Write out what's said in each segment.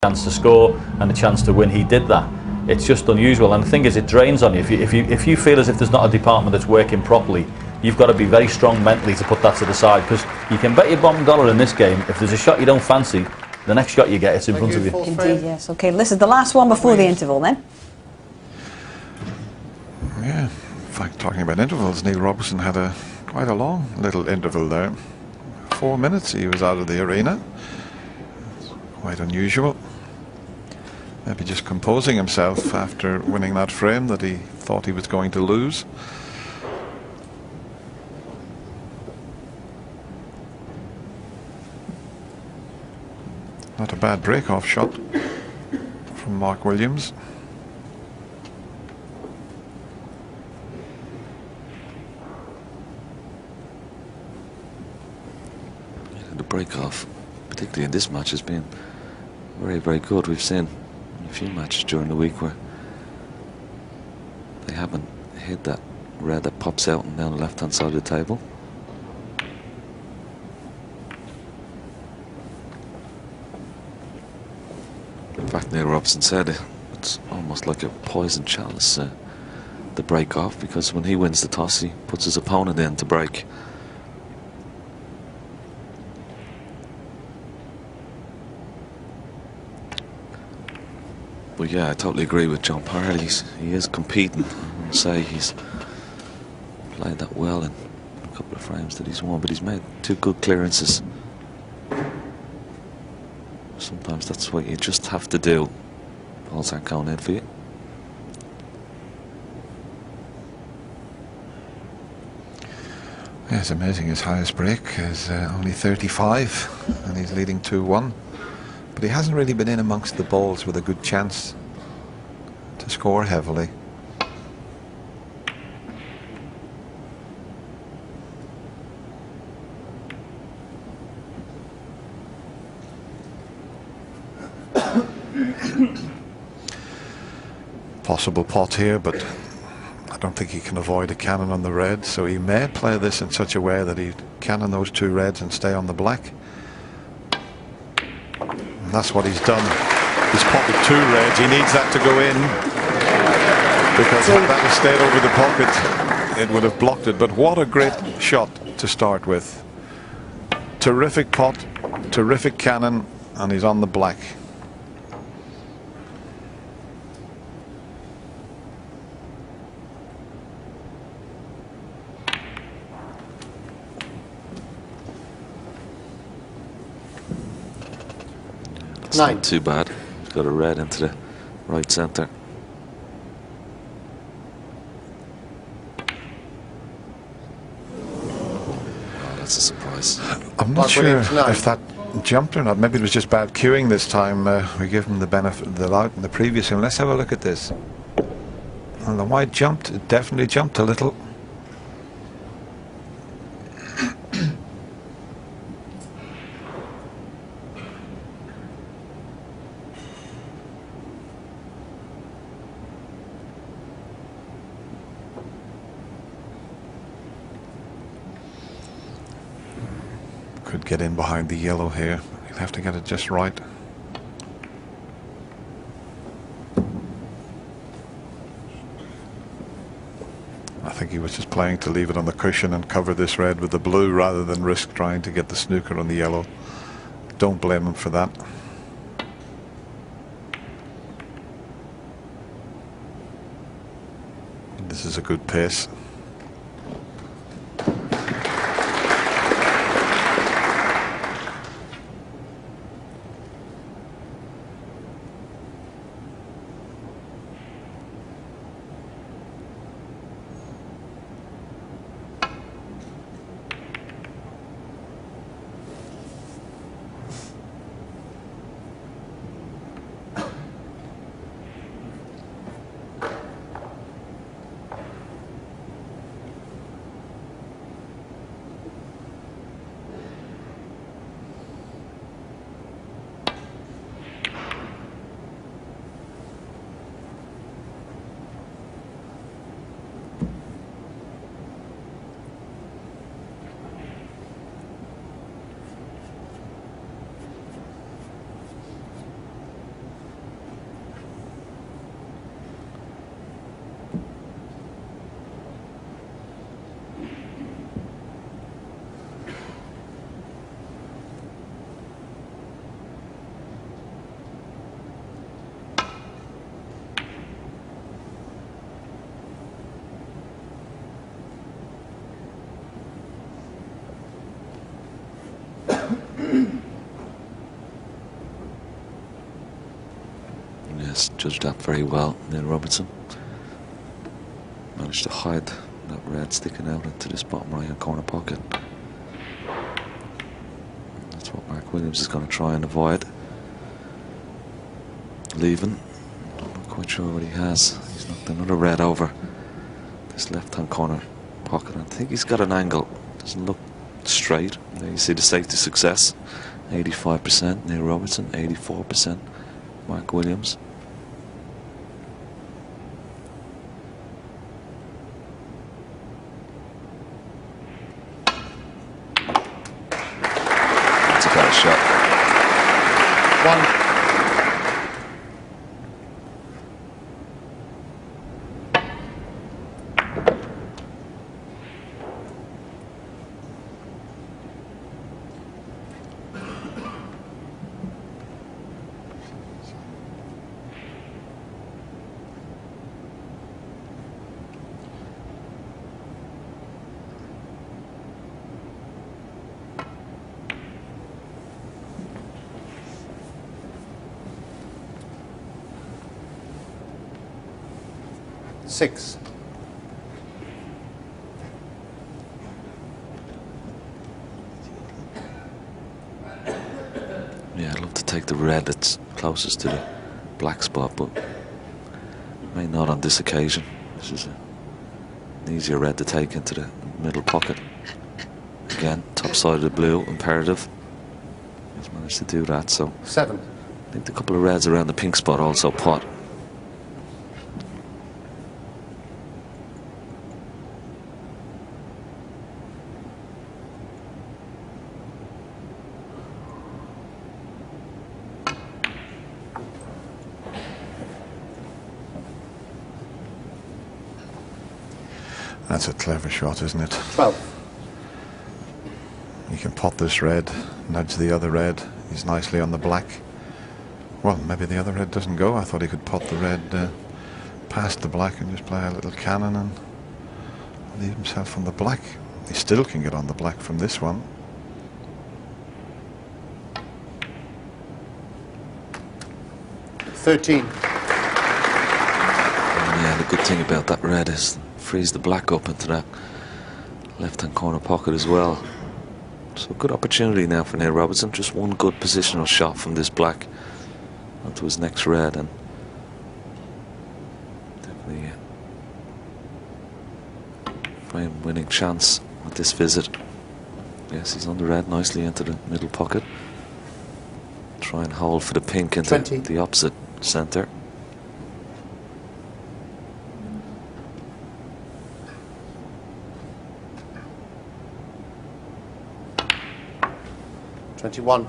chance to score and a chance to win. He did that. It's just unusual, and the thing is, it drains on you. If you feel as if there's not a department that's working properly, you've got to be very strong mentally to put that to the side, because you can bet your bottom dollar in this game, if there's a shot you don't fancy, the next shot you get, it's in front of you. Indeed, yes. Okay, this is the last one before the interval then. Yeah, in fact, talking about intervals, Neil Robertson had quite a long little interval there. 4 minutes he was out of the arena. It's quite unusual. Maybe just composing himself after winning that frame that he thought he was going to lose. Not a bad break-off shot from Mark Williams. The break-off, particularly in this match, has been very, very good. We've seen a few matches during the week where they haven't hit that red that pops out and down the left-hand side of the table. In fact, Neil Robertson said it's almost like a poison chalice, the break-off, because when he wins the toss, he puts his opponent in to break. But yeah, I totally agree with John Parley. He is competing. I wouldn't say he's played that well in a couple of frames that he's won, but he's made 2 good clearances. Sometimes that's what you just have to do. Balls aren't going in for you. Yeah, it's amazing. His highest break is only 35, and he's leading 2-1. But he hasn't really been in amongst the balls with a good chance to score heavily. Possible pot here, but I don't think he can avoid a cannon on the red, so he may play this in such a way that he cannon those 2 reds and stay on the black. That's what he's done. He's potted 2 reds. He needs that to go in, because had that had stayed over the pocket, it would have blocked it. But what a great shot to start with. Terrific pot, terrific cannon, and he's on the black. It's not too bad. He's got a red into the right centre. Oh, that's a surprise. I'm not sure if that jumped or not. Maybe it was just bad cueing this time. We give him the benefit of the doubt in the previous one. Let's have a look at this. Well, the white jumped. It definitely jumped a little. Could get in behind the yellow here. He'll have to get it just right. I think he was just playing to leave it on the cushion and cover this red with the blue rather than risk trying to get the snooker on the yellow. Don't blame him for that. This is a good pace. Yes, judged that very well, Neil Robertson. Managed to hide that red sticking out into this bottom right hand corner pocket. That's what Mark Williams is going to try and avoid. Leaving. I'm not quite sure what he has. He's knocked another red over this left hand corner pocket. I think he's got an angle. Doesn't look straight. There you see the safety success. 85% Neil Robertson, 84% Mark Williams. That's a better shot. 1. Six. Yeah, I'd love to take the red that's closest to the black spot, but may not on this occasion. This is an easier red to take into the middle pocket. Again, top side of the blue, imperative. He's managed to do that, so 7. I think the couple of reds around the pink spot also pot. That's a clever shot, isn't it? 12. You can pot this red, nudge the other red. He's nicely on the black. Well, maybe the other red doesn't go. I thought he could pot the red past the black and just play a little cannon and leave himself on the black. He still can get on the black from this one. $13. Yeah, the good thing about that red is frees the black up into that left-hand corner pocket as well. So good opportunity now for Neil Robertson. Just one good positional shot from this black onto his next red, and definitely a frame-winning chance with this visit. Yes, he's on the red nicely into the middle pocket. Try and hold for the pink into 20. the opposite centre. $21.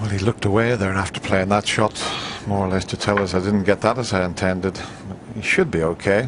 Well, he looked away there after playing that shot, more or less to tell us I didn't get that as I intended. He should be okay.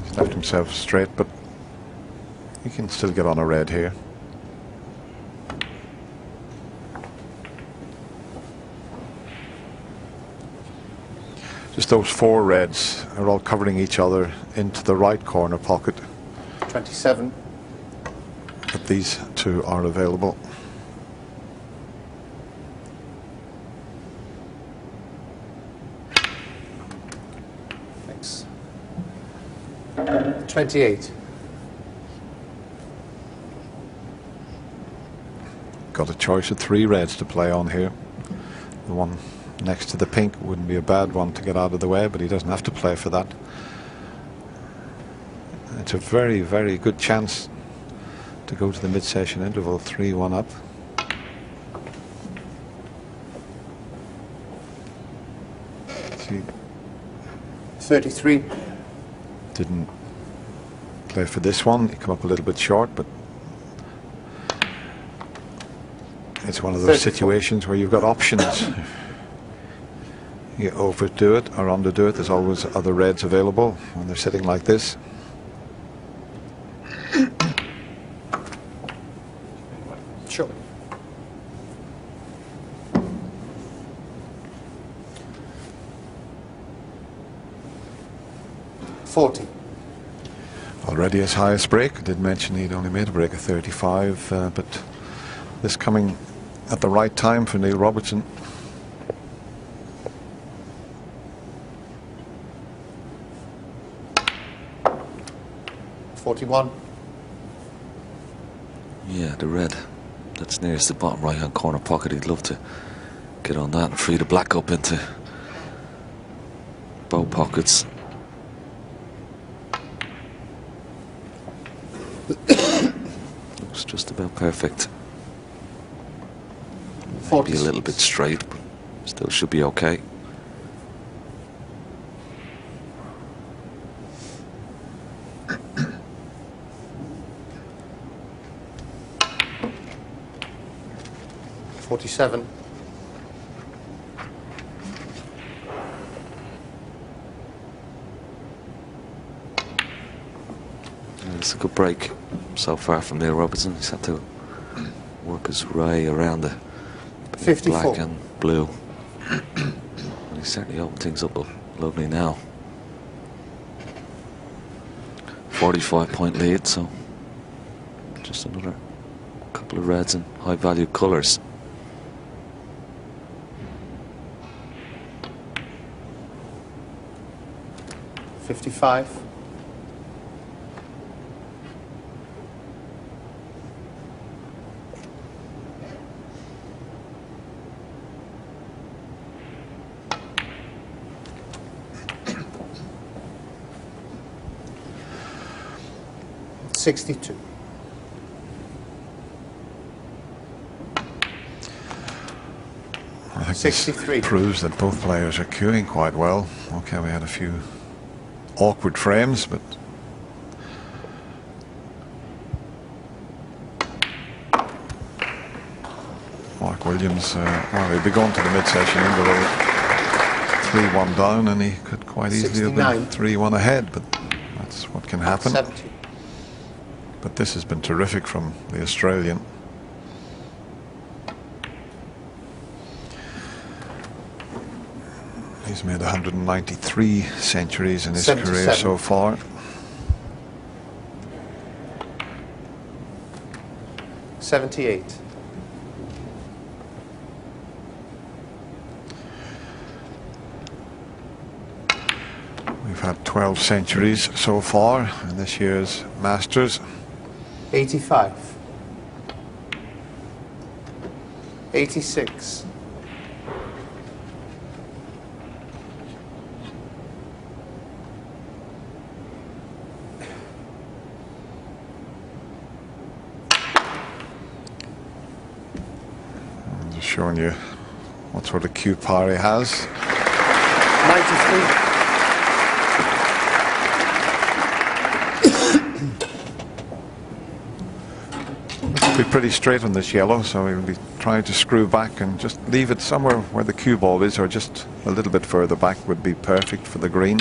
He's left himself straight, but he can still get on a red here. Just those 4 reds are all covering each other into the right corner pocket. 27. But these 2 are available. Thanks. 28. Got a choice of 3 reds to play on here. The one next to the pink wouldn't be a bad one to get out of the way, but he doesn't have to play for that. It's a very, very good chance to go to the mid-session interval, 3-1 up. See, 33. didn't play for this one. He come up a little bit short, but it's one of those 34. situations where you've got options. You overdo it or underdo it. There's always other reds available when they're sitting like this. Sure. $40. Already his highest break. I did mention he'd only made a break of 35, but This coming at the right time for Neil Robertson. $41. Yeah, the red that's nearest the bottom right hand corner pocket, he'd love to get on that and free the black up into both pockets. Looks just about perfect. Maybe a little bit straight, but still should be okay. $47. It's a good break so far from Neil Robertson. He's had to work his way around the 54. black and blue. And he's certainly opened things up lovely now. 45-point lead, so just another couple of reds and high value colours. $55. $62. I think 63. this proves that both players are queuing quite well. Okay, we had a few awkward frames, but Mark Williams, well, he'd be going to the mid-session interval 3-1 down, and he could quite easily have been 3-1 ahead, but that's what can happen. 70. But this has been terrific from the Australian. He's made 193 centuries in his 77. career so far. $78. We've had 12 centuries so far in this year's Masters. 85. 86. I'm just showing you what sort of cue power he has. 93. Be pretty straight on this yellow, so he'll be trying to screw back and just leave it somewhere where the cue ball is, or just a little bit further back would be perfect for the green.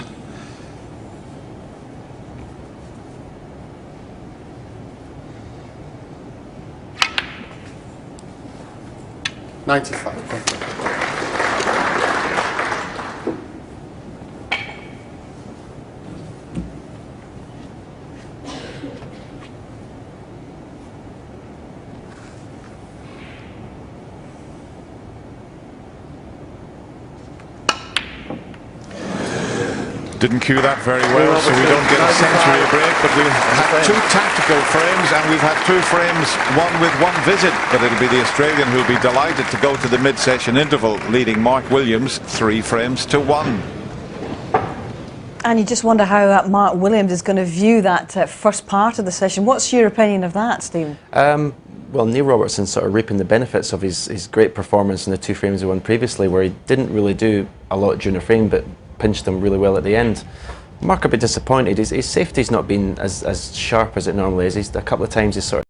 $95. Didn't cue that very well, so we don't get a century break, but we've had two tactical frames, and we've had two frames, one with one visit, but it'll be the Australian who'll be delighted to go to the mid-session interval, leading Mark Williams 3 frames to 1. And you just wonder how Mark Williams is going to view that first part of the session. What's your opinion of that, Stephen? Well, Neil Robertson sort of reaping the benefits of his great performance in the 2 frames he won previously, where he didn't really do a lot during the frame, but pinched them really well at the end. Mark a bit disappointed. His safety's not been as sharp as it normally is. A couple of times he's sort of